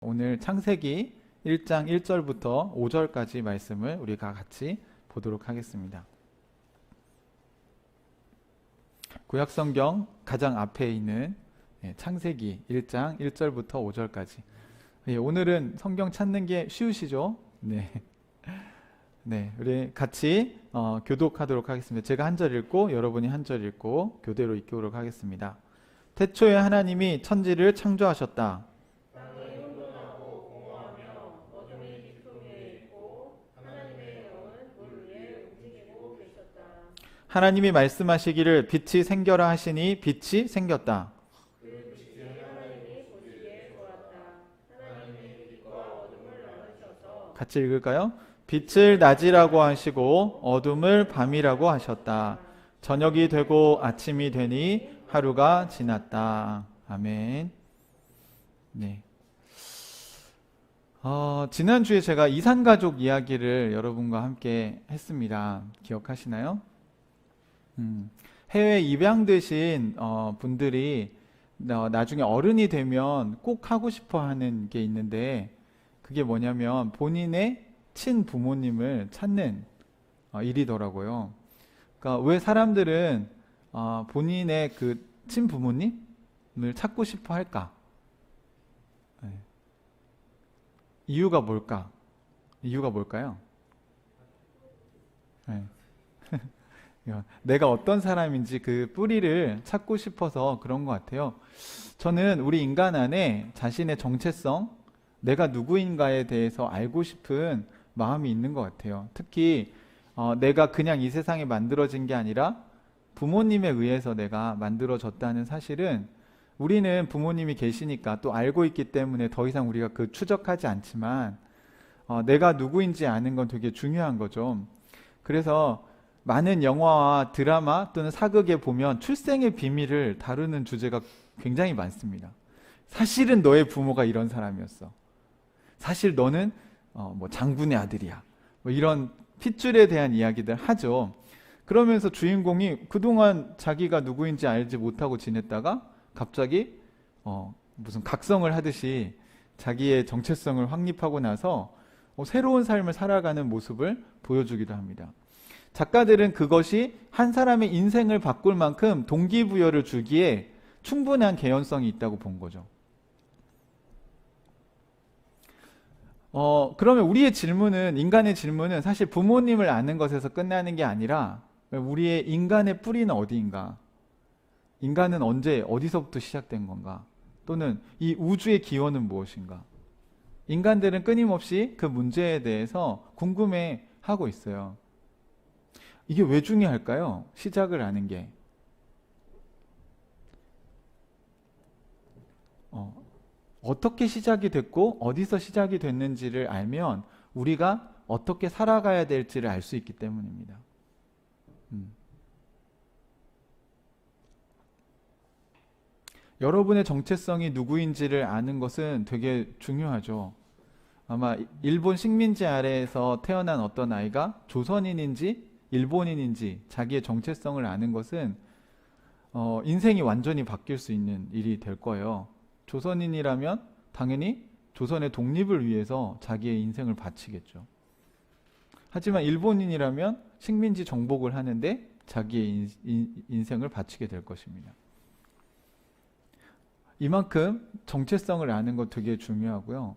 오늘 창세기 1장 1절부터 5절까지 말씀을 우리가 같이 보도록 하겠습니다. 구약성경 가장 앞에 있는 창세기 1장 1절부터 5절까지. 오늘은 성경 찾는 게 쉬우시죠? 네. 네, 우리 같이 교독하도록 하겠습니다. 제가 한 절 읽고 여러분이 한 절 읽고 교대로 읽도록 하겠습니다. 태초에 하나님이 천지를 창조하셨다. 하나님이 말씀하시기를 빛이 생겨라 하시니 빛이 생겼다. 같이 읽을까요? 빛을 낮이라고 하시고 어둠을 밤이라고 하셨다. 저녁이 되고 아침이 되니 하루가 지났다. 아멘. 네. 지난주에 제가 이산가족 이야기를 여러분과 함께 했습니다. 기억하시나요? 해외 입양되신 분들이 나중에 어른이 되면 꼭 하고 싶어 하는 게 있는데, 그게 뭐냐면 본인의 친부모님을 찾는 일이더라고요. 그러니까 왜 사람들은 본인의 그 친부모님을 찾고 싶어 할까? 이유가 뭘까? 이유가 뭘까요? 내가 어떤 사람인지 그 뿌리를 찾고 싶어서 그런 것 같아요. 저는 우리 인간 안에 자신의 정체성, 내가 누구인가에 대해서 알고 싶은 마음이 있는 것 같아요. 특히 내가 그냥 이 세상에 만들어진 게 아니라 부모님에 의해서 내가 만들어졌다는 사실은, 우리는 부모님이 계시니까 또 알고 있기 때문에 더 이상 우리가 그 추적하지 않지만 내가 누구인지 아는 건 되게 중요한 거죠. 그래서 많은 영화와 드라마 또는 사극에 보면 출생의 비밀을 다루는 주제가 굉장히 많습니다. 사실은 너의 부모가 이런 사람이었어. 사실 너는 뭐 장군의 아들이야. 뭐 이런 핏줄에 대한 이야기들 하죠. 그러면서 주인공이 그동안 자기가 누구인지 알지 못하고 지냈다가 갑자기 무슨 각성을 하듯이 자기의 정체성을 확립하고 나서 새로운 삶을 살아가는 모습을 보여주기도 합니다. 작가들은 그것이 한 사람의 인생을 바꿀 만큼 동기부여를 주기에 충분한 개연성이 있다고 본 거죠. 그러면 우리의 질문은, 인간의 질문은 사실 부모님을 아는 것에서 끝나는 게 아니라 우리의 인간의 뿌리는 어디인가? 인간은 언제, 어디서부터 시작된 건가? 또는 이 우주의 기원은 무엇인가? 인간들은 끊임없이 그 문제에 대해서 궁금해하고 있어요. 이게 왜 중요할까요? 시작을 아는 게. 어떻게 시작이 됐고 어디서 시작이 됐는지를 알면 우리가 어떻게 살아가야 될지를 알 수 있기 때문입니다. 여러분의 정체성이 누구인지를 아는 것은 되게 중요하죠. 아마 일본 식민지 아래에서 태어난 어떤 아이가 조선인인지 일본인인지 자기의 정체성을 아는 것은 인생이 완전히 바뀔 수 있는 일이 될 거예요. 조선인이라면 당연히 조선의 독립을 위해서 자기의 인생을 바치겠죠. 하지만 일본인이라면 식민지 정복을 하는데 자기의 인생을 바치게 될 것입니다. 이만큼 정체성을 아는 것 되게 중요하고요.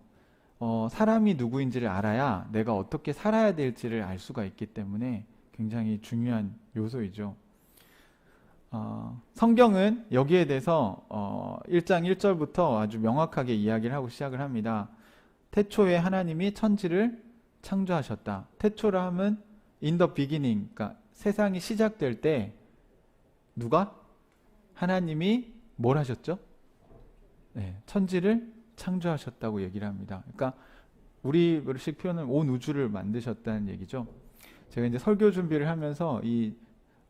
사람이 누구인지를 알아야 내가 어떻게 살아야 될지를 알 수가 있기 때문에 굉장히 중요한 요소이죠. 성경은 여기에 대해서 1장 1절부터 아주 명확하게 이야기를 하고 시작을 합니다. 태초에 하나님이 천지를 창조하셨다. 태초라 하면 in the beginning, 그러니까 세상이 시작될 때 누가? 하나님이 뭘 하셨죠? 네, 천지를 창조하셨다고 얘기를 합니다. 그러니까 우리식 표현은 온 우주를 만드셨다는 얘기죠. 제가 이제 설교 준비를 하면서 이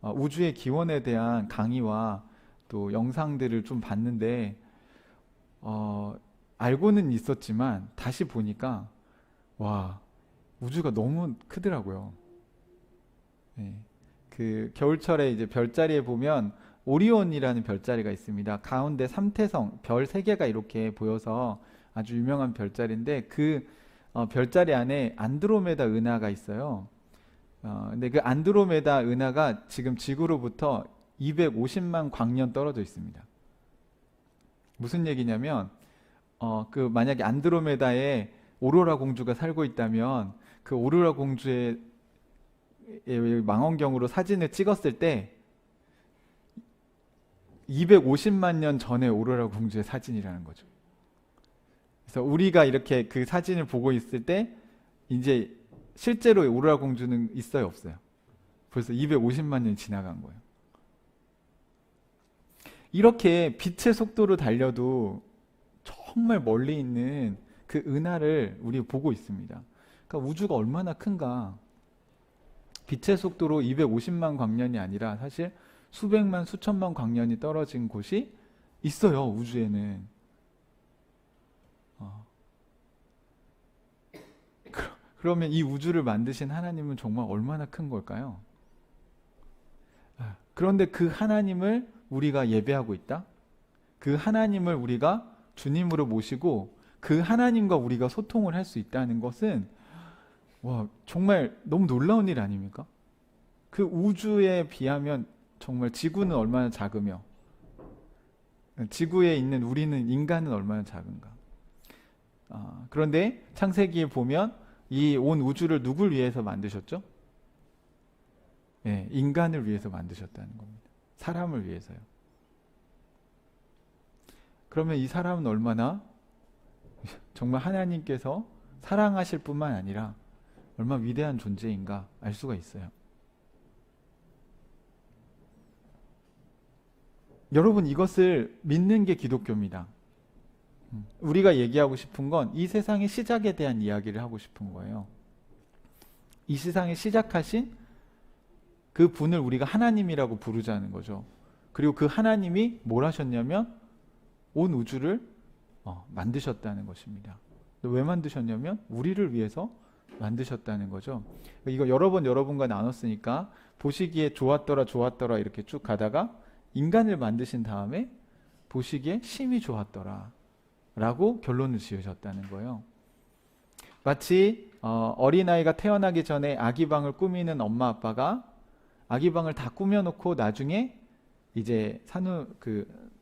우주의 기원에 대한 강의와 또 영상들을 좀 봤는데 알고는 있었지만 다시 보니까 와, 우주가 너무 크더라고요. 네. 그 겨울철에 이제 별자리에 보면 오리온이라는 별자리가 있습니다. 가운데 삼태성, 별 3개가 이렇게 보여서 아주 유명한 별자리인데 그 별자리 안에 안드로메다 은하가 있어요. 근데 그 안드로메다 은하가 지금 지구로부터 250만 광년 떨어져 있습니다. 무슨 얘기냐면 그 만약에 안드로메다에 오로라 공주가 살고 있다면 그 오로라 공주의 망원경으로 사진을 찍었을 때 250만 년 전에 오로라 공주의 사진이라는 거죠. 그래서 우리가 이렇게 그 사진을 보고 있을 때 이제 실제로 오로라 공주는 있어요, 없어요? 벌써 250만 년이 지나간 거예요. 이렇게 빛의 속도로 달려도 정말 멀리 있는 그 은하를 우리 보고 있습니다. 그러니까 우주가 얼마나 큰가. 빛의 속도로 250만 광년이 아니라 사실 수백만 수천만 광년이 떨어진 곳이 있어요, 우주에는. 그러면 이 우주를 만드신 하나님은 정말 얼마나 큰 걸까요? 그런데 그 하나님을 우리가 예배하고 있다? 그 하나님을 우리가 주님으로 모시고 그 하나님과 우리가 소통을 할 수 있다는 것은 와, 정말 너무 놀라운 일 아닙니까? 그 우주에 비하면 정말 지구는 얼마나 작으며 지구에 있는 우리는 인간은 얼마나 작은가. 그런데 창세기에 보면 이 온 우주를 누굴 위해서 만드셨죠? 네, 인간을 위해서 만드셨다는 겁니다. 사람을 위해서요. 그러면 이 사람은 얼마나 정말 하나님께서 사랑하실 뿐만 아니라 얼마나 위대한 존재인가 알 수가 있어요. 여러분, 이것을 믿는 게 기독교입니다. 우리가 얘기하고 싶은 건 이 세상의 시작에 대한 이야기를 하고 싶은 거예요. 이 세상에 시작하신 그 분을 우리가 하나님이라고 부르자는 거죠. 그리고 그 하나님이 뭘 하셨냐면 온 우주를 만드셨다는 것입니다. 왜 만드셨냐면 우리를 위해서 만드셨다는 거죠. 이거 여러 번 여러분과 나눴으니까 보시기에 좋았더라 좋았더라 이렇게 쭉 가다가 인간을 만드신 다음에 보시기에 심히 좋았더라 라고 결론을 지으셨다는 거예요. 마치 어린아이가 태어나기 전에 아기방을 꾸미는 엄마 아빠가 아기방을 다 꾸며놓고 나중에 이제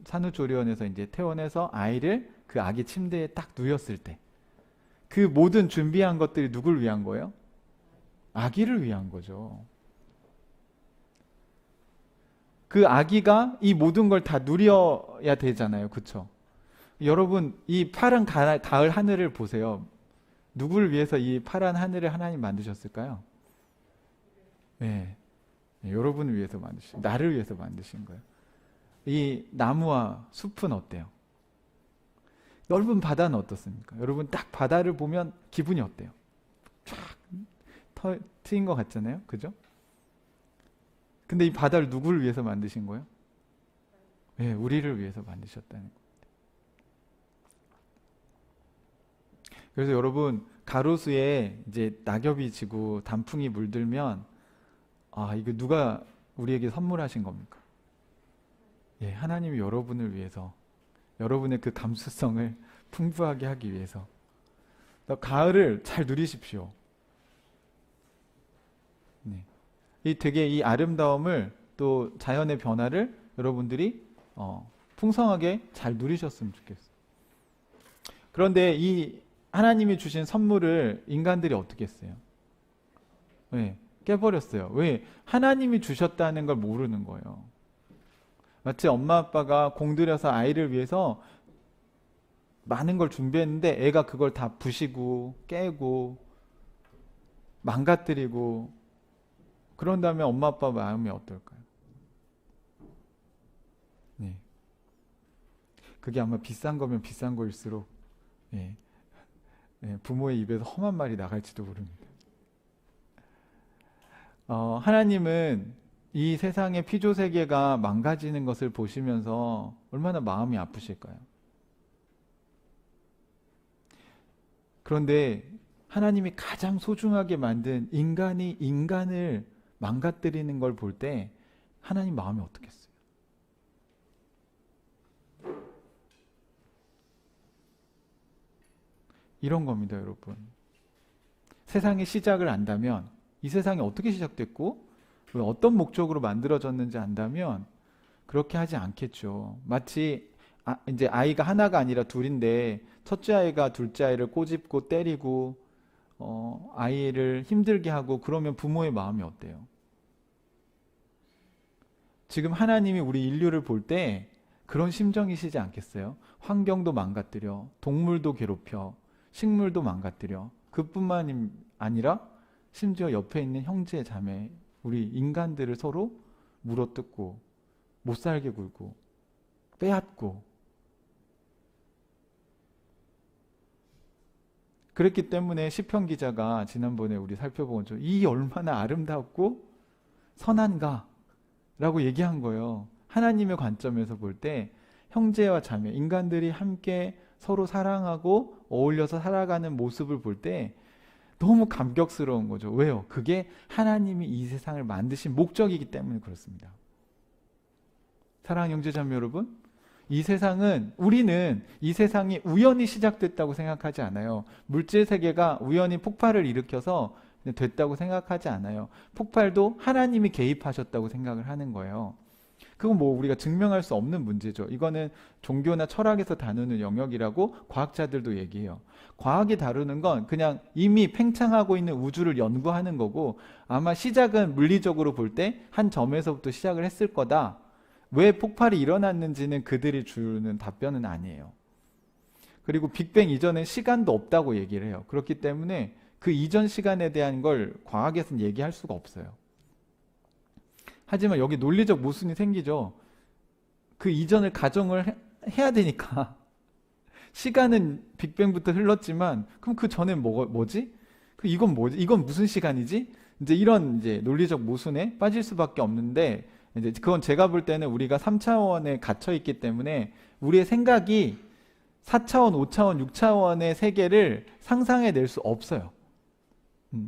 산후조리원에서 이제 퇴원해서 아이를 그 아기 침대에 딱 누웠을 때 그 모든 준비한 것들이 누굴 위한 거예요? 아기를 위한 거죠. 그 아기가 이 모든 걸 다 누려야 되잖아요. 그쵸? 여러분, 이 파란 가을 하늘을 보세요. 누구를 위해서 이 파란 하늘을 하나님 만드셨을까요? 네, 여러분을 위해서 만드신, 나를 위해서 만드신 거예요. 이 나무와 숲은 어때요? 넓은 바다는 어떻습니까? 여러분 딱 바다를 보면 기분이 어때요? 쫙 트인 것 같잖아요, 그죠? 근데 이 바다를 누구를 위해서 만드신 거예요? 네, 우리를 위해서 만드셨다는 거예요. 그래서 여러분 가로수에 이제 낙엽이 지고 단풍이 물들면 이거 누가 우리에게 선물하신 겁니까? 예, 하나님이 여러분을 위해서 여러분의 그 감수성을 풍부하게 하기 위해서 가을을 잘 누리십시오. 네. 이 아름다움을 또 자연의 변화를 여러분들이 풍성하게 잘 누리셨으면 좋겠어요. 그런데 이 하나님이 주신 선물을 인간들이 어떻게 했어요? 네, 깨버렸어요. 왜? 하나님이 주셨다는 걸 모르는 거예요. 마치 엄마 아빠가 공들여서 아이를 위해서 많은 걸 준비했는데 애가 그걸 다 부시고 깨고 망가뜨리고 그런다면 엄마 아빠 마음이 어떨까요? 네. 그게 아마 비싼 거면 비싼 거일수록 부모의 입에서 험한 말이 나갈지도 모릅니다. 하나님은 이 세상의 피조세계가 망가지는 것을 보시면서 얼마나 마음이 아프실까요? 그런데 하나님이 가장 소중하게 만든 인간이 인간을 망가뜨리는 걸 볼 때 하나님 마음이 어떻겠어요? 이런 겁니다, 여러분. 세상의 시작을 안다면, 이 세상이 어떻게 시작됐고 왜 어떤 목적으로 만들어졌는지 안다면 그렇게 하지 않겠죠. 마치 이제 아이가 하나가 아니라 둘인데 첫째 아이가 둘째 아이를 꼬집고 때리고 아이를 힘들게 하고 그러면 부모의 마음이 어때요? 지금 하나님이 우리 인류를 볼 때 그런 심정이시지 않겠어요? 환경도 망가뜨려, 동물도 괴롭혀, 식물도 망가뜨려. 그뿐만 아니라 심지어 옆에 있는 형제, 자매, 우리 인간들을 서로 물어뜯고 못살게 굴고 빼앗고. 그랬기 때문에 시편 기자가 지난번에 우리 살펴본 이 얼마나 아름답고 선한가 라고 얘기한 거예요. 하나님의 관점에서 볼 때 형제와 자매, 인간들이 함께 서로 사랑하고 어울려서 살아가는 모습을 볼 때 너무 감격스러운 거죠. 왜요? 그게 하나님이 이 세상을 만드신 목적이기 때문에 그렇습니다. 사랑하는 형제자매 여러분, 우리는 이 세상이 우연히 시작됐다고 생각하지 않아요. 물질 세계가 우연히 폭발을 일으켜서 됐다고 생각하지 않아요. 폭발도 하나님이 개입하셨다고 생각을 하는 거예요. 그건 뭐 우리가 증명할 수 없는 문제죠. 이거는 종교나 철학에서 다루는 영역이라고 과학자들도 얘기해요. 과학이 다루는 건 그냥 이미 팽창하고 있는 우주를 연구하는 거고, 아마 시작은 물리적으로 볼 때 한 점에서부터 시작을 했을 거다. 왜 폭발이 일어났는지는 그들이 주는 답변은 아니에요. 그리고 빅뱅 이전엔 시간도 없다고 얘기를 해요. 그렇기 때문에 그 이전 시간에 대한 걸 과학에서는 얘기할 수가 없어요. 하지만 여기 논리적 모순이 생기죠. 그 이전을 가정을 해야 되니까. 시간은 빅뱅부터 흘렀지만 그럼 그 전엔 뭐지? 이건 뭐지? 이건 무슨 시간이지? 이제 이런 논리적 모순에 빠질 수밖에 없는데, 이제 그건 제가 볼 때는 우리가 3차원에 갇혀 있기 때문에 우리의 생각이 4차원, 5차원, 6차원의 세계를 상상해 낼 수 없어요.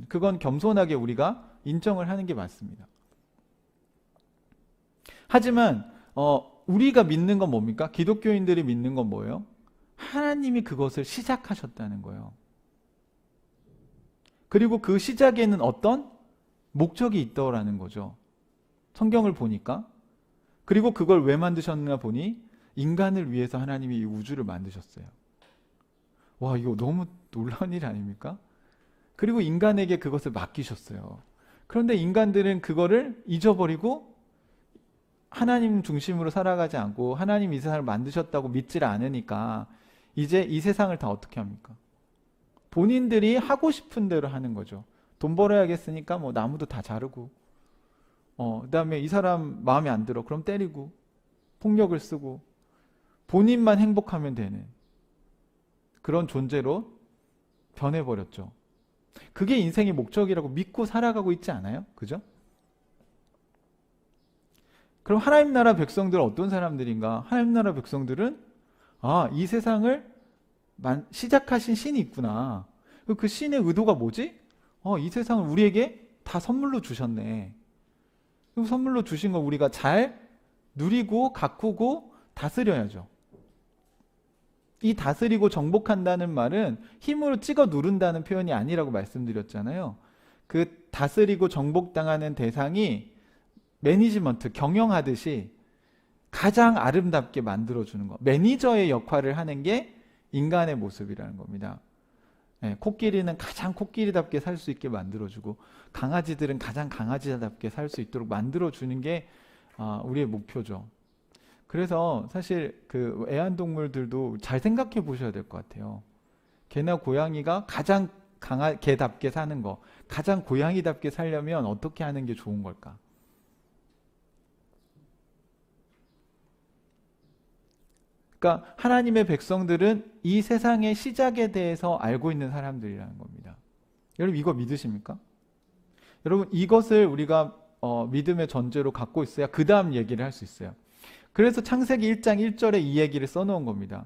그건 겸손하게 우리가 인정을 하는 게 맞습니다. 하지만 우리가 믿는 건 뭡니까? 기독교인들이 믿는 건 뭐예요? 하나님이 그것을 시작하셨다는 거예요. 그리고 그 시작에는 어떤 목적이 있더라는 거죠. 성경을 보니까. 그리고 그걸 왜 만드셨나 보니 인간을 위해서 하나님이 이 우주를 만드셨어요. 와, 이거 너무 놀라운 일 아닙니까? 그리고 인간에게 그것을 맡기셨어요. 그런데 인간들은 그거를 잊어버리고 하나님 중심으로 살아가지 않고 하나님 이 세상을 만드셨다고 믿질 않으니까 이제 이 세상을 다 어떻게 합니까? 본인들이 하고 싶은 대로 하는 거죠. 돈 벌어야겠으니까 뭐 나무도 다 자르고, 그다음에 이 사람 마음에 안 들어 그럼 때리고 폭력을 쓰고 본인만 행복하면 되는 그런 존재로 변해버렸죠. 그게 인생의 목적이라고 믿고 살아가고 있지 않아요? 그죠? 그럼 하나님 나라 백성들은 어떤 사람들인가? 하나님 나라 백성들은 이 세상을 시작하신 신이 있구나. 그 신의 의도가 뭐지? 이 세상을 우리에게 다 선물로 주셨네. 그 선물로 주신 거 우리가 잘 누리고 가꾸고 다스려야죠. 이 다스리고 정복한다는 말은 힘으로 찍어 누른다는 표현이 아니라고 말씀드렸잖아요. 그 다스리고 정복당하는 대상이 매니지먼트, 경영하듯이 가장 아름답게 만들어주는 거. 매니저의 역할을 하는 게 인간의 모습이라는 겁니다. 코끼리는 가장 코끼리답게 살 수 있게 만들어주고 강아지들은 가장 강아지답게 살 수 있도록 만들어주는 게 우리의 목표죠. 그래서 사실 그 애완동물들도 잘 생각해 보셔야 될 것 같아요. 개나 고양이가 가장 개답게 사는 거, 가장 고양이답게 살려면 어떻게 하는 게 좋은 걸까? 그러니까 하나님의 백성들은 이 세상의 시작에 대해서 알고 있는 사람들이라는 겁니다. 여러분 이거 믿으십니까? 여러분 이것을 우리가 믿음의 전제로 갖고 있어야 그 다음 얘기를 할 수 있어요. 그래서 창세기 1장 1절에 이 얘기를 써놓은 겁니다.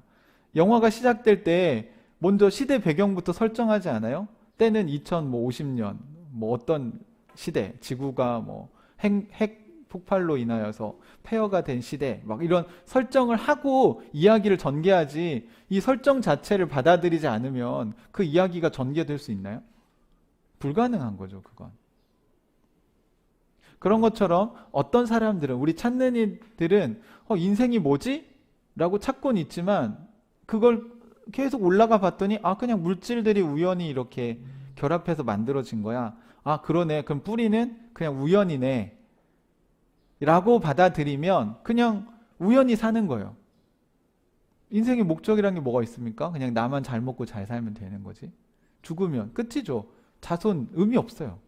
영화가 시작될 때 먼저 시대 배경부터 설정하지 않아요? 때는 2050년 뭐 어떤 시대, 지구가 뭐 핵 폭발로 인하여서 폐허가 된 시대, 막 이런 설정을 하고 이야기를 전개하지, 이 설정 자체를 받아들이지 않으면 그 이야기가 전개될 수 있나요? 불가능한 거죠, 그건. 그런 것처럼 어떤 사람들은, 우리 찾는 이들은 인생이 뭐지? 라고 찾고는 있지만 그걸 계속 올라가 봤더니 그냥 물질들이 우연히 이렇게 결합해서 만들어진 거야. 그러네. 그럼 뿌리는 그냥 우연이네. 라고 받아들이면 그냥 우연히 사는 거예요. 인생의 목적이란 게 뭐가 있습니까? 그냥 나만 잘 먹고 잘 살면 되는 거지. 죽으면 끝이죠. 자손 의미 없어요.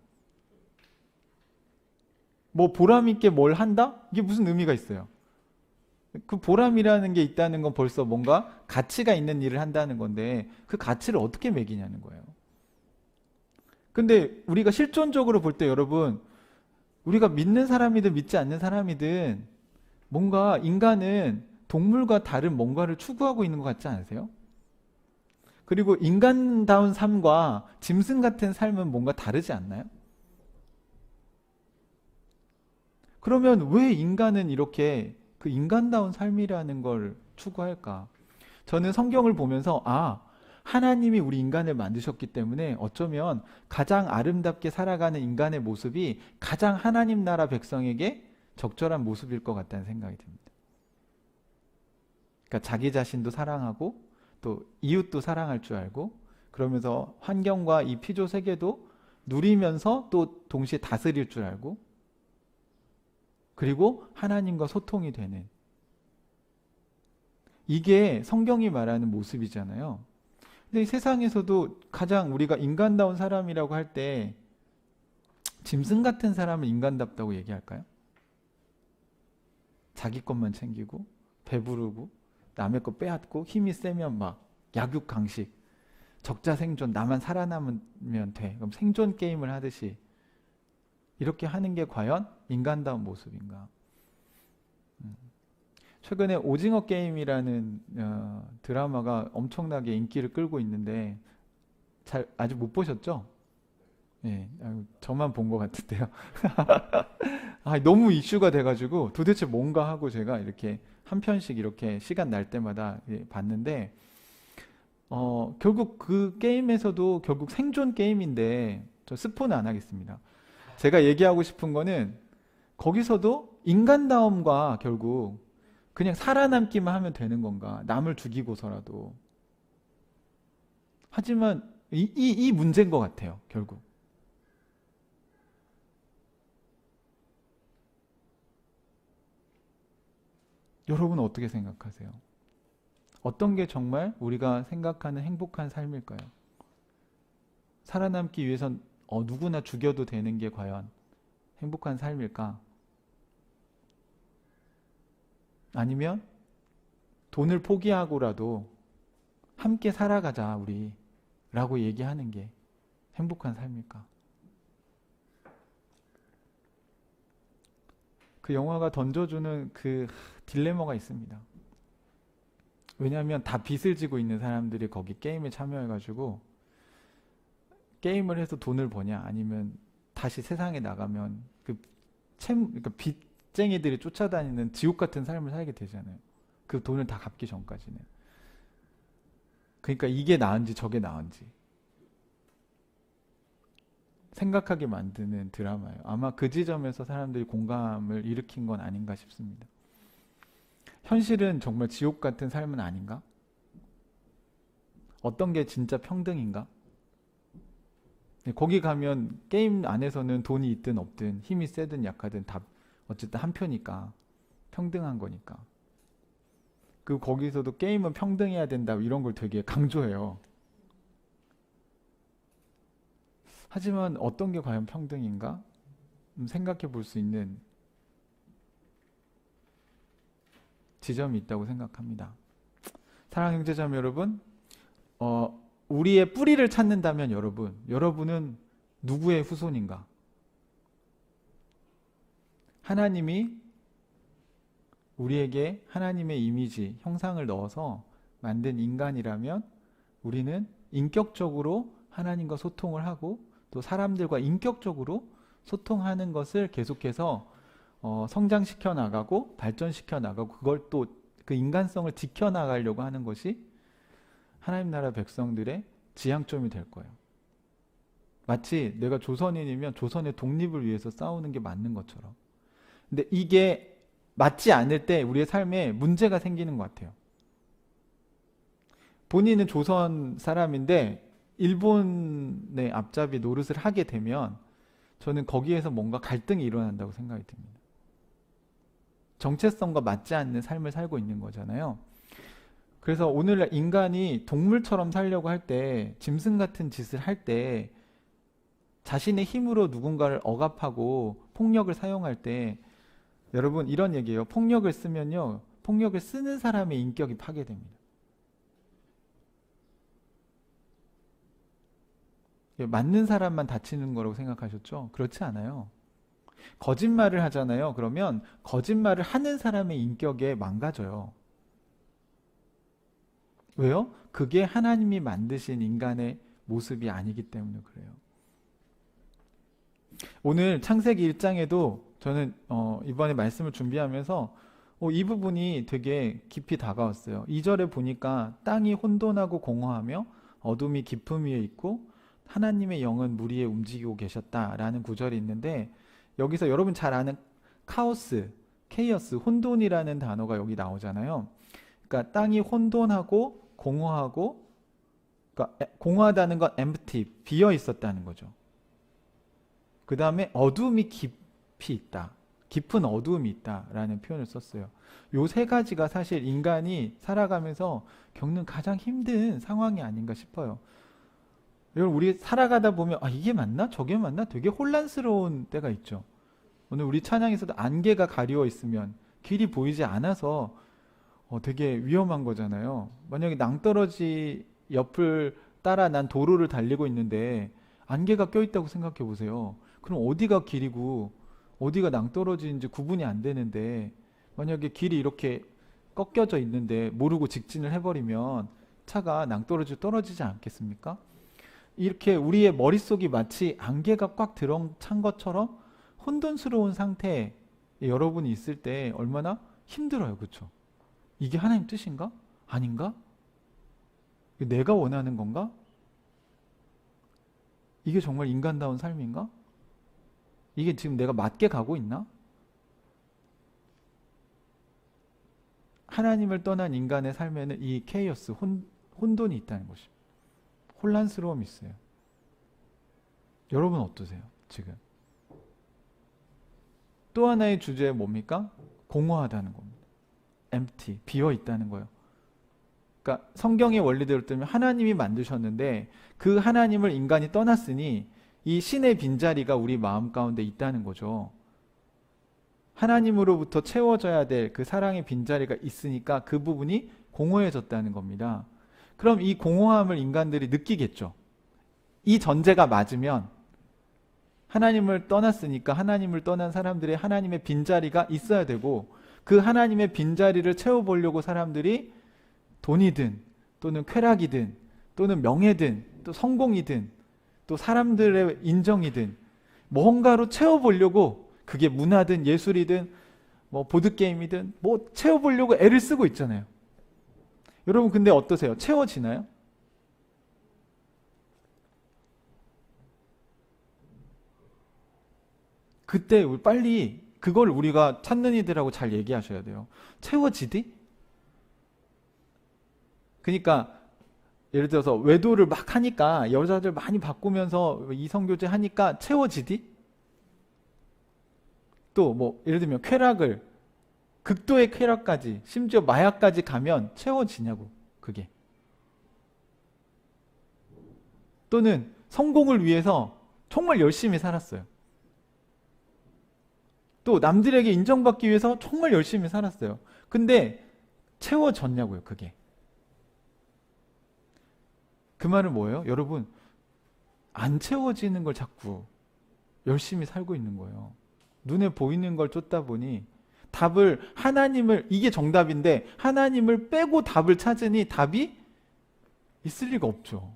뭐 보람 있게 뭘 한다? 이게 무슨 의미가 있어요? 그 보람이라는 게 있다는 건 벌써 뭔가 가치가 있는 일을 한다는 건데 그 가치를 어떻게 매기냐는 거예요. 근데 우리가 실존적으로 볼 때 여러분, 우리가 믿는 사람이든 믿지 않는 사람이든 뭔가 인간은 동물과 다른 뭔가를 추구하고 있는 것 같지 않으세요? 그리고 인간다운 삶과 짐승 같은 삶은 뭔가 다르지 않나요? 그러면 왜 인간은 이렇게 그 인간다운 삶이라는 걸 추구할까? 저는 성경을 보면서 하나님이 우리 인간을 만드셨기 때문에 어쩌면 가장 아름답게 살아가는 인간의 모습이 가장 하나님 나라 백성에게 적절한 모습일 것 같다는 생각이 듭니다. 그러니까 자기 자신도 사랑하고 또 이웃도 사랑할 줄 알고 그러면서 환경과 이 피조 세계도 누리면서 또 동시에 다스릴 줄 알고 그리고 하나님과 소통이 되는, 이게 성경이 말하는 모습이잖아요. 근데 이 세상에서도 가장 우리가 인간다운 사람이라고 할 때 짐승 같은 사람을 인간답다고 얘기할까요? 자기 것만 챙기고 배부르고 남의 거 빼앗고 힘이 세면 막 약육강식, 적자 생존, 나만 살아남으면 돼. 그럼 생존 게임을 하듯이 이렇게 하는 게 과연 인간다운 모습인가? 최근에 오징어 게임이라는 드라마가 엄청나게 인기를 끌고 있는데 아직 못 보셨죠? 예, 저만 본 것 같은데요. 너무 이슈가 돼가지고 도대체 뭔가 하고 제가 이렇게 한 편씩 이렇게 시간 날 때마다 봤는데 결국 그 게임에서도 결국 생존 게임인데 저 스포는 안 하겠습니다. 제가 얘기하고 싶은 거는 거기서도 인간다움과 결국 그냥 살아남기만 하면 되는 건가? 남을 죽이고서라도. 하지만 이 문제인 것 같아요, 결국. 여러분은 어떻게 생각하세요? 어떤 게 정말 우리가 생각하는 행복한 삶일까요? 살아남기 위해선 누구나 죽여도 되는 게 과연 행복한 삶일까? 아니면 돈을 포기하고라도 함께 살아가자 우리 라고 얘기하는 게 행복한 삶일까? 그 영화가 던져주는 그 딜레마가 있습니다. 왜냐하면 다 빚을 지고 있는 사람들이 거기 게임에 참여해가지고 게임을 해서 돈을 버냐 아니면 다시 세상에 나가면 그러니까 빚쟁이들이 쫓아다니는 지옥 같은 삶을 살게 되잖아요. 그 돈을 다 갚기 전까지는. 그러니까 이게 나은지 저게 나은지 생각하게 만드는 드라마예요. 아마 그 지점에서 사람들이 공감을 일으킨 건 아닌가 싶습니다. 현실은 정말 지옥 같은 삶은 아닌가? 어떤 게 진짜 평등인가? 거기 가면 게임 안에서는 돈이 있든 없든 힘이 세든 약하든 다 어쨌든 한 표니까 평등한 거니까. 그리고 거기서도 게임은 평등해야 된다 이런 걸 되게 강조해요. 하지만 어떤 게 과연 평등인가? 생각해 볼 수 있는 지점이 있다고 생각합니다. 사랑하는 형제자매 여러분, 우리의 뿌리를 찾는다면 여러분은 누구의 후손인가? 하나님이 우리에게 하나님의 이미지, 형상을 넣어서 만든 인간이라면 우리는 인격적으로 하나님과 소통을 하고 또 사람들과 인격적으로 소통하는 것을 계속해서 성장시켜 나가고 발전시켜 나가고 그걸 또 그 인간성을 지켜 나가려고 하는 것이 하나님 나라 백성들의 지향점이 될 거예요. 마치 내가 조선인이면 조선의 독립을 위해서 싸우는 게 맞는 것처럼. 근데 이게 맞지 않을 때 우리의 삶에 문제가 생기는 것 같아요. 본인은 조선 사람인데 일본의 앞잡이 노릇을 하게 되면 저는 거기에서 뭔가 갈등이 일어난다고 생각이 듭니다. 정체성과 맞지 않는 삶을 살고 있는 거잖아요. 그래서 오늘날 인간이 동물처럼 살려고 할 때, 짐승 같은 짓을 할 때, 자신의 힘으로 누군가를 억압하고 폭력을 사용할 때, 여러분 이런 얘기예요. 폭력을 쓰면요, 폭력을 쓰는 사람의 인격이 파괴됩니다. 맞는 사람만 다치는 거라고 생각하셨죠? 그렇지 않아요. 거짓말을 하잖아요. 그러면 거짓말을 하는 사람의 인격에 망가져요. 왜요? 그게 하나님이 만드신 인간의 모습이 아니기 때문에 그래요. 오늘 창세기 1장에도 저는 이번에 말씀을 준비하면서 이 부분이 되게 깊이 다가왔어요. 2절에 보니까 땅이 혼돈하고 공허하며 어둠이 깊음 위에 있고 하나님의 영은 물 위에 움직이고 계셨다라는 구절이 있는데, 여기서 여러분 잘 아는 카오스, 케이어스, 혼돈이라는 단어가 여기 나오잖아요. 그러니까 땅이 혼돈하고 공허하고, 그러니까 공허하다는 건 empty, 비어 있었다는 거죠. 그 다음에 어둠이 깊이 있다, 깊은 어둠이 있다라는 표현을 썼어요. 요 세 가지가 사실 인간이 살아가면서 겪는 가장 힘든 상황이 아닌가 싶어요. 여러분, 우리 살아가다 보면 이게 맞나? 저게 맞나? 되게 혼란스러운 때가 있죠. 오늘 우리 찬양에서도 안개가 가리워 있으면 길이 보이지 않아서 되게 위험한 거잖아요. 만약에 낭떠러지 옆을 따라 난 도로를 달리고 있는데 안개가 껴있다고 생각해 보세요. 그럼 어디가 길이고 어디가 낭떠러지인지 구분이 안 되는데, 만약에 길이 이렇게 꺾여져 있는데 모르고 직진을 해버리면 차가 낭떠러지로 떨어지지 않겠습니까? 이렇게 우리의 머릿속이 마치 안개가 꽉 들어찬 것처럼 혼돈스러운 상태에 여러분이 있을 때 얼마나 힘들어요. 그렇죠? 이게 하나님 뜻인가? 아닌가? 내가 원하는 건가? 이게 정말 인간다운 삶인가? 이게 지금 내가 맞게 가고 있나? 하나님을 떠난 인간의 삶에는 이 케이오스, 혼돈이 있다는 것입니다. 혼란스러움이 있어요. 여러분 어떠세요? 지금 또 하나의 주제는 뭡니까? 공허하다는 겁니다. empty, 비어 있다는 거예요. 그러니까 성경의 원리대로 뜨면 하나님이 만드셨는데 그 하나님을 인간이 떠났으니 이 신의 빈자리가 우리 마음 가운데 있다는 거죠. 하나님으로부터 채워져야 될 그 사랑의 빈자리가 있으니까 그 부분이 공허해졌다는 겁니다. 그럼 이 공허함을 인간들이 느끼겠죠. 이 전제가 맞으면 하나님을 떠났으니까 하나님을 떠난 사람들의 하나님의 빈자리가 있어야 되고, 그 하나님의 빈자리를 채워보려고 사람들이 돈이든 또는 쾌락이든 또는 명예든 또 성공이든 또 사람들의 인정이든 뭔가로 채워보려고, 그게 문화든 예술이든 뭐 보드게임이든 뭐 채워보려고 애를 쓰고 있잖아요. 여러분 근데 어떠세요? 채워지나요? 그때 빨리 그걸 우리가 찾는 이들하고 잘 얘기하셔야 돼요. 채워지디? 그러니까 예를 들어서 외도를 막 하니까, 여자들 많이 바꾸면서 이성교제 하니까 채워지디? 또 뭐 예를 들면 쾌락을, 극도의 쾌락까지, 심지어 마약까지 가면 채워지냐고, 그게. 또는 성공을 위해서 정말 열심히 살았어요. 또 남들에게 인정받기 위해서 정말 열심히 살았어요. 근데 채워졌냐고요, 그게. 그 말은 뭐예요? 여러분, 안 채워지는 걸 자꾸 열심히 살고 있는 거예요. 눈에 보이는 걸 쫓다 보니 답을, 하나님을, 이게 정답인데 하나님을 빼고 답을 찾으니 답이 있을 리가 없죠.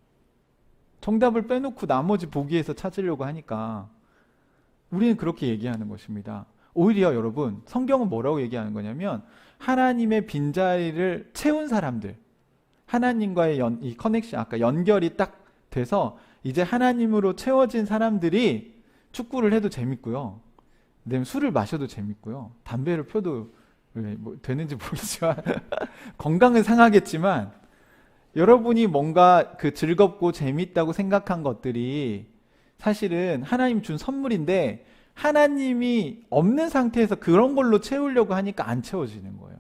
정답을 빼놓고 나머지 보기에서 찾으려고 하니까 우리는 그렇게 얘기하는 것입니다. 오히려 여러분, 성경은 뭐라고 얘기하는 거냐면 하나님의 빈자리를 채운 사람들, 하나님과의 이 커넥션, 아까 연결이 딱 돼서 이제 하나님으로 채워진 사람들이 축구를 해도 재밌고요. 그다음에 술을 마셔도 재밌고요. 담배를 펴도 뭐 되는지 모르지만 건강은 상하겠지만 여러분이 뭔가 그 즐겁고 재밌다고 생각한 것들이 사실은 하나님 준 선물인데 하나님이 없는 상태에서 그런 걸로 채우려고 하니까 안 채워지는 거예요.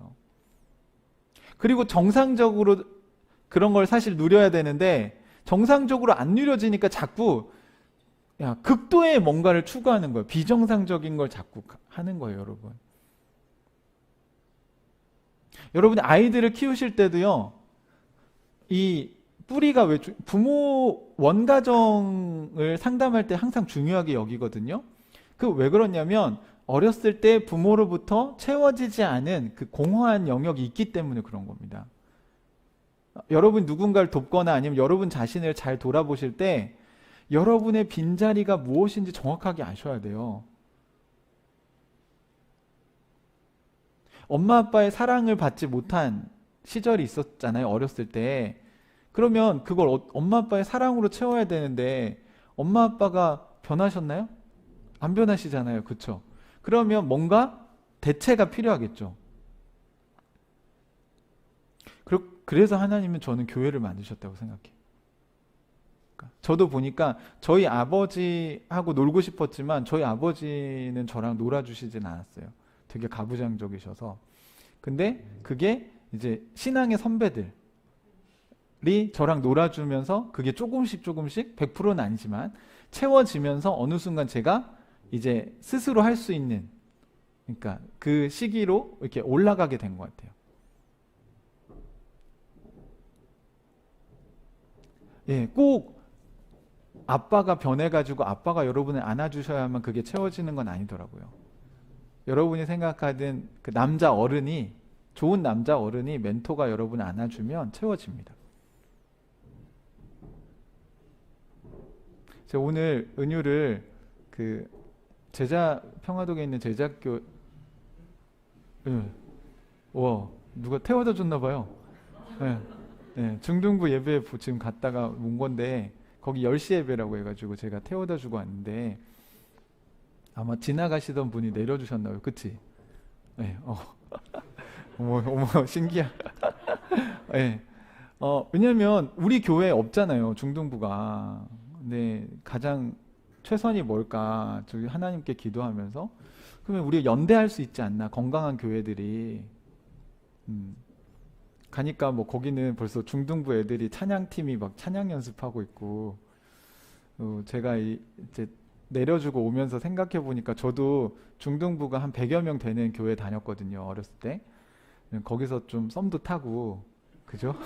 그리고 정상적으로 그런 걸 사실 누려야 되는데 정상적으로 안 누려지니까 자꾸 극도의 뭔가를 추구하는 거예요. 비정상적인 걸 자꾸 하는 거예요, 여러분. 여러분이 아이들을 키우실 때도요, 이 뿌리가 왜 부모 원가정을 상담할 때 항상 중요하게 여기거든요. 그 왜 그러냐면 어렸을 때 부모로부터 채워지지 않은 그 공허한 영역이 있기 때문에 그런 겁니다. 여러분 누군가를 돕거나 아니면 여러분 자신을 잘 돌아보실 때 여러분의 빈자리가 무엇인지 정확하게 아셔야 돼요. 엄마 아빠의 사랑을 받지 못한 시절이 있었잖아요, 어렸을 때. 그러면 그걸 엄마 아빠의 사랑으로 채워야 되는데 엄마 아빠가 변하셨나요? 안 변하시잖아요, 그쵸? 그러면 뭔가 대체가 필요하겠죠. 그래서 하나님은 저는 교회를 만드셨다고 생각해요. 저도 보니까 저희 아버지하고 놀고 싶었지만 저희 아버지는 저랑 놀아주시진 않았어요. 되게 가부장적이셔서. 근데 그게 이제 신앙의 선배들이 저랑 놀아주면서 그게 조금씩 100%는 아니지만 채워지면서 어느 순간 제가 이제 스스로 할 수 있는, 그러니까 그 시기로 이렇게 올라가게 된 것 같아요. 예, 꼭 아빠가 변해가지고 아빠가 여러분을 안아주셔야만 그게 채워지는 건 아니더라고요. 여러분이 생각하던 그 남자 어른이, 좋은 남자 어른이 멘토가 여러분을 안아주면 채워집니다. 제가 오늘 은유를 그 평화동에 있는 제자학교, 와, 누가 태워다 줬나 봐요. 네. 네, 중등부 예배 지금 갔다가 온 건데 거기 10시 예배라고 해가지고 제가 태워다 주고 왔는데 아마 지나가시던 분이 내려주셨나 봐요. 그치? 네, 어머, 신기하. 네, 왜냐면 우리 교회에 없잖아요, 중등부가. 근데 가장 최선이 뭘까? 저희 하나님께 기도하면서 그러면 우리가 연대할 수 있지 않나? 건강한 교회들이. 가니까 뭐 거기는 벌써 중등부 애들이 찬양팀이 막 찬양 연습하고 있고, 제가 이제 내려주고 오면서 생각해 보니까 저도 중등부가 한 100여 명 되는 교회 다녔거든요, 어렸을 때. 거기서 좀 썸도 타고, 그죠?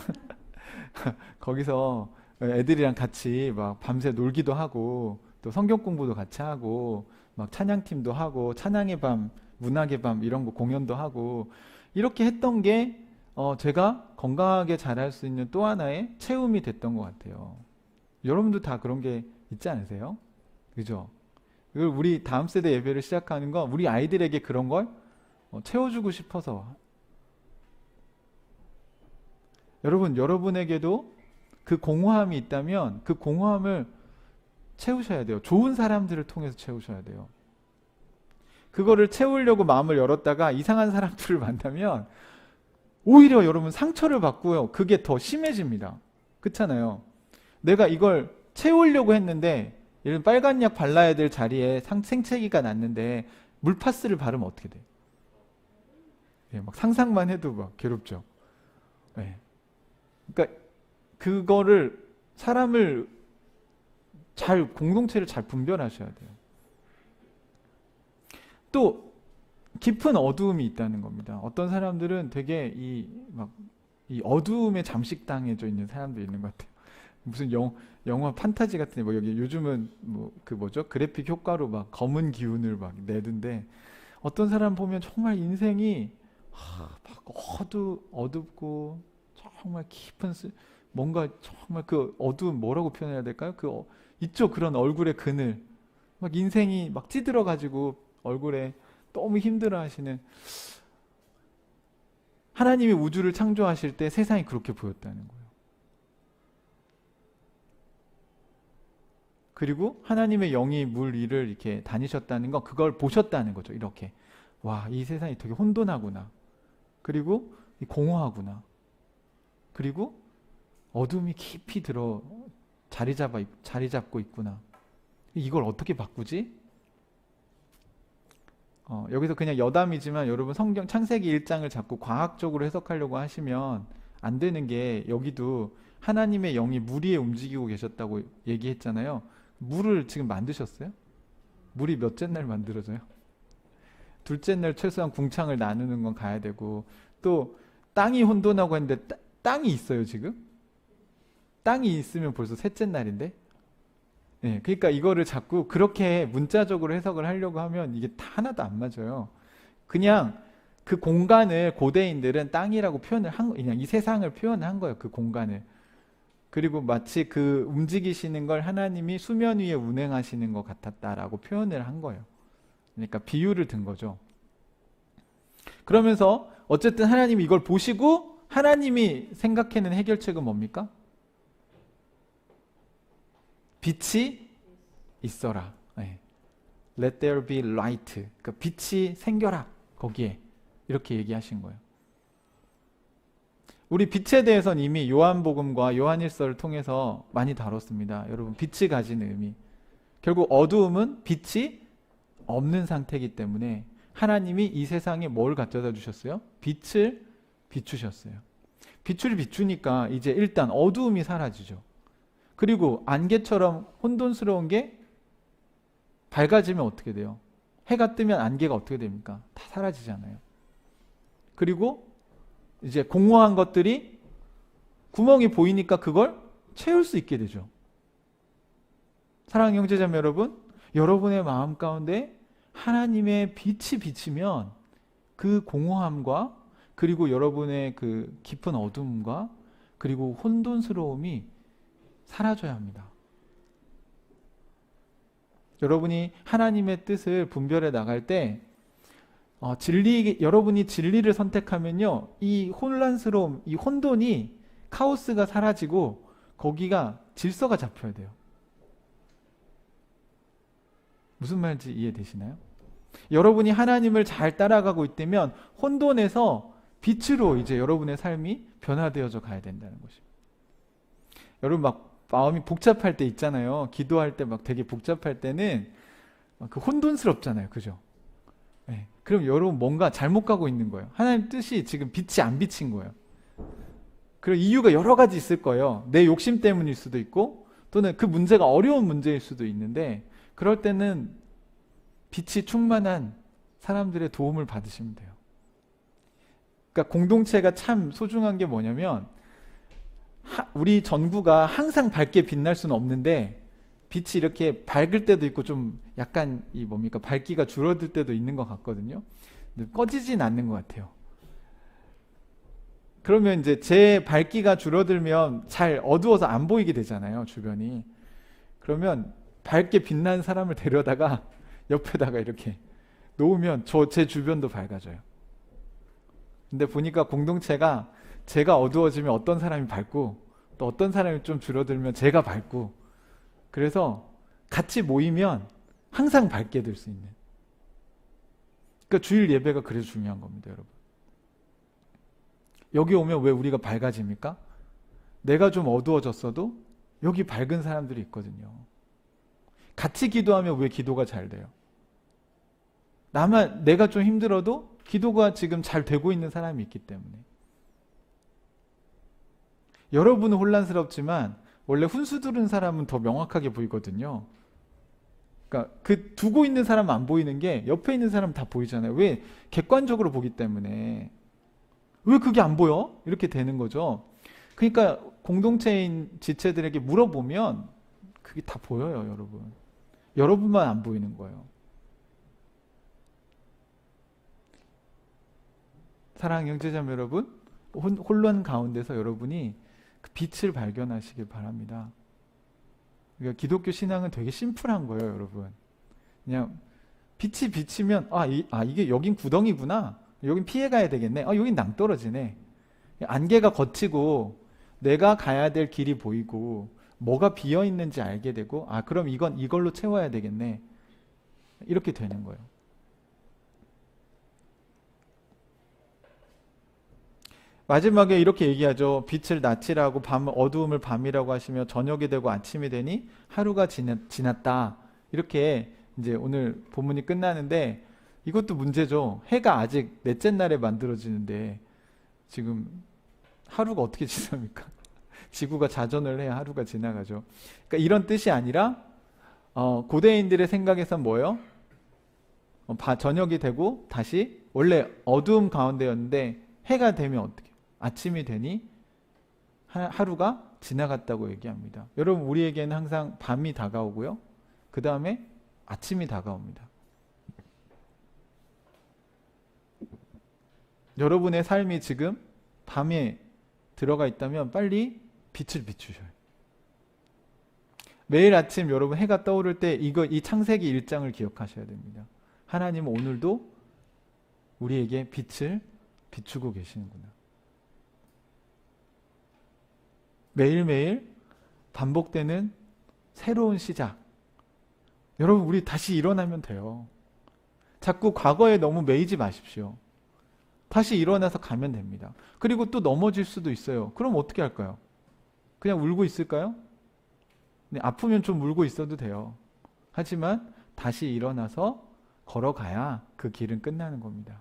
거기서 애들이랑 같이 막 밤새 놀기도 하고 또 성경 공부도 같이 하고 막 찬양팀도 하고 찬양의 밤, 문학의 밤 이런 거 공연도 하고 이렇게 했던 게 제가 건강하게 자랄 수 있는 또 하나의 채움이 됐던 것 같아요. 여러분도 다 그런 게 있지 않으세요? 그죠? 이걸 우리 다음 세대 예배를 시작하는 건 우리 아이들에게 그런 걸 채워주고 싶어서. 여러분에게도 그 공허함이 있다면 그 공허함을 채우셔야 돼요. 좋은 사람들을 통해서 채우셔야 돼요. 그거를 채우려고 마음을 열었다가 이상한 사람들을 만나면 오히려 여러분 상처를 받고요. 그게 더 심해집니다. 그렇잖아요. 내가 이걸 채우려고 했는데 이런 빨간 약 발라야 될 자리에 생채기가 났는데 물파스를 바르면 어떻게 돼요? 예, 막 상상만 해도 막 괴롭죠. 예. 그러니까 그거를 사람을 공동체를 잘 분별하셔야 돼요. 또 깊은 어두움이 있다는 겁니다. 어떤 사람들은 되게 이 어두움에 잠식당해져 있는 사람도 있는 것 같아요. 무슨 영화 판타지 같은 뭐 여기 요즘은 뭐 그 뭐죠? 그래픽 효과로 막 검은 기운을 막 내던데 어떤 사람 보면 정말 인생이 막 어둡고 정말 깊은 뭔가 정말 그 어두움 뭐라고 표현해야 될까요? 있죠, 그런 얼굴의 그늘. 막 인생이 막 찌들어 가지고 얼굴에 너무 힘들어 하시는, 하나님이 우주를 창조하실 때 세상이 그렇게 보였다는 거예요. 그리고 하나님의 영이 물 위를 이렇게 다니셨다는 건 그걸 보셨다는 거죠. 이렇게. 와, 이 세상이 되게 혼돈하구나. 그리고 공허하구나. 그리고 어둠이 깊이 들어 자리 잡고 있구나. 이걸 어떻게 바꾸지? 여기서 그냥 여담이지만 여러분 성경 창세기 1장을 자꾸 과학적으로 해석하려고 하시면 안 되는 게, 여기도 하나님의 영이 물 위에 움직이고 계셨다고 얘기했잖아요. 물을 지금 만드셨어요? 물이 몇째 날 만들어져요? 둘째 날 최소한 궁창을 나누는 건 가야 되고, 또 땅이 혼돈하고 했는데 땅이 있어요 지금? 땅이 있으면 벌써 셋째 날인데? 네, 그러니까 이거를 자꾸 그렇게 문자적으로 해석을 하려고 하면 이게 다 하나도 안 맞아요. 그냥 그 공간을 고대인들은 땅이라고 표현을 한, 그냥 이 세상을 표현한 거예요. 그 공간을. 그리고 마치 그 움직이시는 걸 하나님이 수면 위에 운행하시는 것 같았다라고 표현을 한 거예요. 그러니까 비유를 든 거죠. 그러면서 어쨌든 하나님이 이걸 보시고 하나님이 생각해낸 해결책은 뭡니까? 빛이 있어라. 네. Let there be light. 그러니까 빛이 생겨라. 거기에. 이렇게 얘기하신 거예요. 우리 빛에 대해서는 이미 요한복음과 요한일서를 통해서 많이 다뤘습니다. 여러분, 빛이 가지는 의미. 결국 어두움은 빛이 없는 상태이기 때문에 하나님이 이 세상에 뭘 가져다 주셨어요? 빛을 비추셨어요. 빛을 비추니까 이제 일단 어두움이 사라지죠. 그리고 안개처럼 혼돈스러운 게 밝아지면 어떻게 돼요? 해가 뜨면 안개가 어떻게 됩니까? 다 사라지잖아요. 그리고 이제 공허한 것들이 구멍이 보이니까 그걸 채울 수 있게 되죠. 사랑하는 형제자매 여러분, 여러분의 마음 가운데 하나님의 빛이 비치면 그 공허함과 그리고 여러분의 그 깊은 어둠과 그리고 혼돈스러움이 사라져야 합니다. 여러분이 하나님의 뜻을 분별해 나갈 때 여러분이 진리를 선택하면요, 이 혼란스러움, 이 혼돈이, 카오스가 사라지고 거기가 질서가 잡혀야 돼요. 무슨 말인지 이해되시나요? 여러분이 하나님을 잘 따라가고 있다면 혼돈에서 빛으로 이제 여러분의 삶이 변화되어져 가야 된다는 것입니다. 여러분 막 마음이 복잡할 때 있잖아요. 기도할 때 막 되게 복잡할 때는 그 혼돈스럽잖아요. 그죠? 네. 그럼 여러분 뭔가 잘못 가고 있는 거예요. 하나님 뜻이 지금 빛이 안 비친 거예요. 그리고 이유가 여러 가지 있을 거예요. 내 욕심 때문일 수도 있고 또는 그 문제가 어려운 문제일 수도 있는데, 그럴 때는 빛이 충만한 사람들의 도움을 받으시면 돼요. 그러니까 공동체가 참 소중한 게 뭐냐면, 우리 전구가 항상 밝게 빛날 수는 없는데 빛이 이렇게 밝을 때도 있고 좀 약간 이 뭡니까 밝기가 줄어들 때도 있는 것 같거든요. 근데 꺼지진 않는 것 같아요. 그러면 이제 제 밝기가 줄어들면 잘 어두워서 안 보이게 되잖아요, 주변이. 그러면 밝게 빛나는 사람을 데려다가 옆에다가 이렇게 놓으면 제 주변도 밝아져요. 근데 보니까 공동체가 제가 어두워지면 어떤 사람이 밝고 또 어떤 사람이 좀 줄어들면 제가 밝고, 그래서 같이 모이면 항상 밝게 될 수 있는, 그러니까 주일 예배가 그래서 중요한 겁니다, 여러분. 여기 오면 왜 우리가 밝아집니까? 내가 좀 어두워졌어도 여기 밝은 사람들이 있거든요. 같이 기도하면 왜 기도가 잘 돼요? 내가 좀 힘들어도 기도가 지금 잘 되고 있는 사람이 있기 때문에. 여러분은 혼란스럽지만 원래 훈수 두른 사람은 더 명확하게 보이거든요. 그러니까 그 두고 있는 사람은 안 보이는 게 옆에 있는 사람은 다 보이잖아요. 왜? 객관적으로 보기 때문에. 왜 그게 안 보여? 이렇게 되는 거죠. 그러니까 공동체인 지체들에게 물어보면 그게 다 보여요, 여러분. 여러분만 안 보이는 거예요. 사랑하는 형제자매 여러분, 혼란 가운데서 여러분이 그 빛을 발견하시길 바랍니다. 그러니까 기독교 신앙은 되게 심플한 거예요, 여러분. 그냥 빛이 비치면 이게 여긴 구덩이구나. 여긴 피해가야 되겠네. 여긴 낭떠러지네. 안개가 걷히고 내가 가야 될 길이 보이고 뭐가 비어 있는지 알게 되고 그럼 이걸로 채워야 되겠네. 이렇게 되는 거예요. 마지막에 이렇게 얘기하죠. 빛을 낮이라고 어두움을 밤이라고 하시며 저녁이 되고 아침이 되니 하루가 지났다. 이렇게 이제 오늘 본문이 끝나는데 이것도 문제죠. 해가 아직 넷째 날에 만들어지는데 지금 하루가 어떻게 지납니까? 지구가 자전을 해야 하루가 지나가죠. 그러니까 이런 뜻이 아니라 고대인들의 생각에선 뭐예요? 저녁이 되고 다시 원래 어두움 가운데였는데 해가 되면 어떻게? 아침이 되니 하루가 지나갔다고 얘기합니다. 여러분 우리에게는 항상 밤이 다가오고요. 그 다음에 아침이 다가옵니다. 여러분의 삶이 지금 밤에 들어가 있다면 빨리 빛을 비추셔요. 매일 아침 여러분 해가 떠오를 때 이 창세기 1장을 기억하셔야 됩니다. 하나님은 오늘도 우리에게 빛을 비추고 계시는구나. 매일매일 반복되는 새로운 시작. 여러분 우리 다시 일어나면 돼요. 자꾸 과거에 너무 매이지 마십시오. 다시 일어나서 가면 됩니다. 그리고 또 넘어질 수도 있어요. 그럼 어떻게 할까요? 그냥 울고 있을까요? 네, 아프면 좀 울고 있어도 돼요. 하지만 다시 일어나서 걸어가야 그 길은 끝나는 겁니다.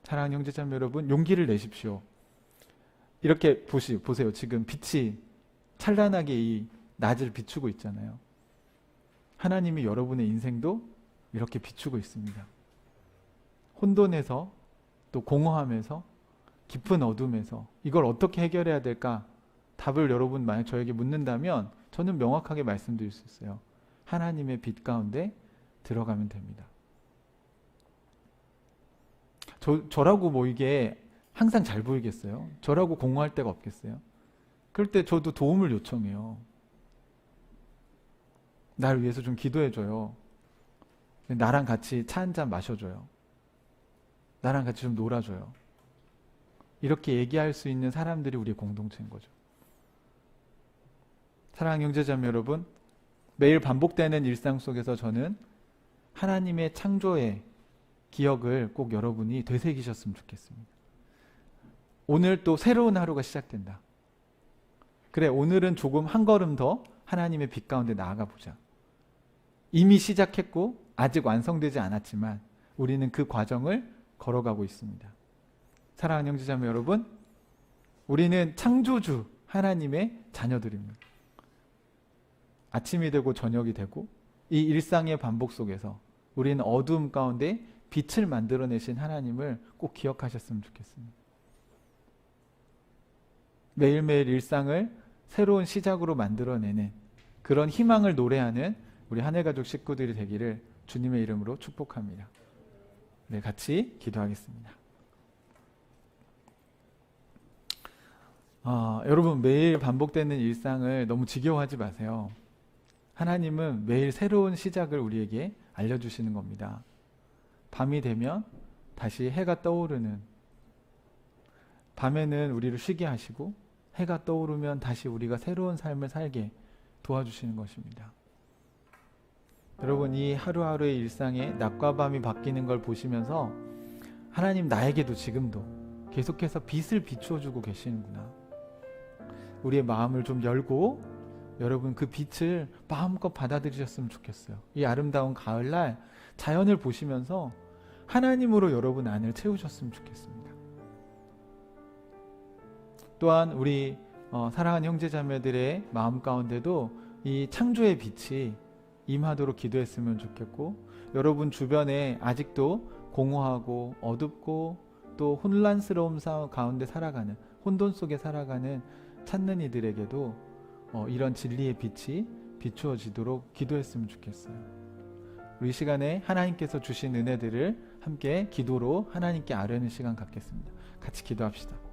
사랑하는 형제자매 여러분, 용기를 내십시오. 이렇게 보세요. 지금 빛이 찬란하게 이 낮을 비추고 있잖아요. 하나님이 여러분의 인생도 이렇게 비추고 있습니다. 혼돈에서 또 공허함에서 깊은 어둠에서 이걸 어떻게 해결해야 될까? 답을 여러분 만약 저에게 묻는다면 저는 명확하게 말씀드릴 수 있어요. 하나님의 빛 가운데 들어가면 됩니다. 저라고 이게 항상 잘 보이겠어요? 저라고 공허할 때가 없겠어요? 그럴 때 저도 도움을 요청해요. 나를 위해서 좀 기도해줘요. 나랑 같이 차 한잔 마셔줘요. 나랑 같이 좀 놀아줘요. 이렇게 얘기할 수 있는 사람들이 우리의 공동체인 거죠. 사랑하는 형제자매 여러분, 매일 반복되는 일상 속에서 저는 하나님의 창조의 기억을 꼭 여러분이 되새기셨으면 좋겠습니다. 오늘 또 새로운 하루가 시작된다. 그래, 오늘은 조금 한 걸음 더 하나님의 빛 가운데 나아가 보자. 이미 시작했고 아직 완성되지 않았지만 우리는 그 과정을 걸어가고 있습니다. 사랑하는 형제자매 여러분, 우리는 창조주 하나님의 자녀들입니다. 아침이 되고 저녁이 되고 이 일상의 반복 속에서 우리는 어두움 가운데 빛을 만들어내신 하나님을 꼭 기억하셨으면 좋겠습니다. 매일매일 일상을 새로운 시작으로 만들어내는 그런 희망을 노래하는 우리 하늘가족 식구들이 되기를 주님의 이름으로 축복합니다. 네, 같이 기도하겠습니다. 여러분 매일 반복되는 일상을 너무 지겨워하지 마세요. 하나님은 매일 새로운 시작을 우리에게 알려주시는 겁니다. 밤이 되면 다시 해가 떠오르는, 밤에는 우리를 쉬게 하시고 해가 떠오르면 다시 우리가 새로운 삶을 살게 도와주시는 것입니다. 여러분 이 하루하루의 일상에 낮과 밤이 바뀌는 걸 보시면서 하나님 나에게도 지금도 계속해서 빛을 비추어주고 계시는구나. 우리의 마음을 좀 열고 여러분 그 빛을 마음껏 받아들이셨으면 좋겠어요. 이 아름다운 가을날 자연을 보시면서 하나님으로 여러분 안을 채우셨으면 좋겠습니다. 또한 우리 사랑하는 형제자매들의 마음 가운데도 이 창조의 빛이 임하도록 기도했으면 좋겠고, 여러분 주변에 아직도 공허하고 어둡고 또 혼란스러움 가운데 살아가는, 혼돈 속에 살아가는 찾는 이들에게도 이런 진리의 빛이 비추어지도록 기도했으면 좋겠어요. 우리 시간에 하나님께서 주신 은혜들을 함께 기도로 하나님께 아뢰는 시간 갖겠습니다. 같이 기도합시다.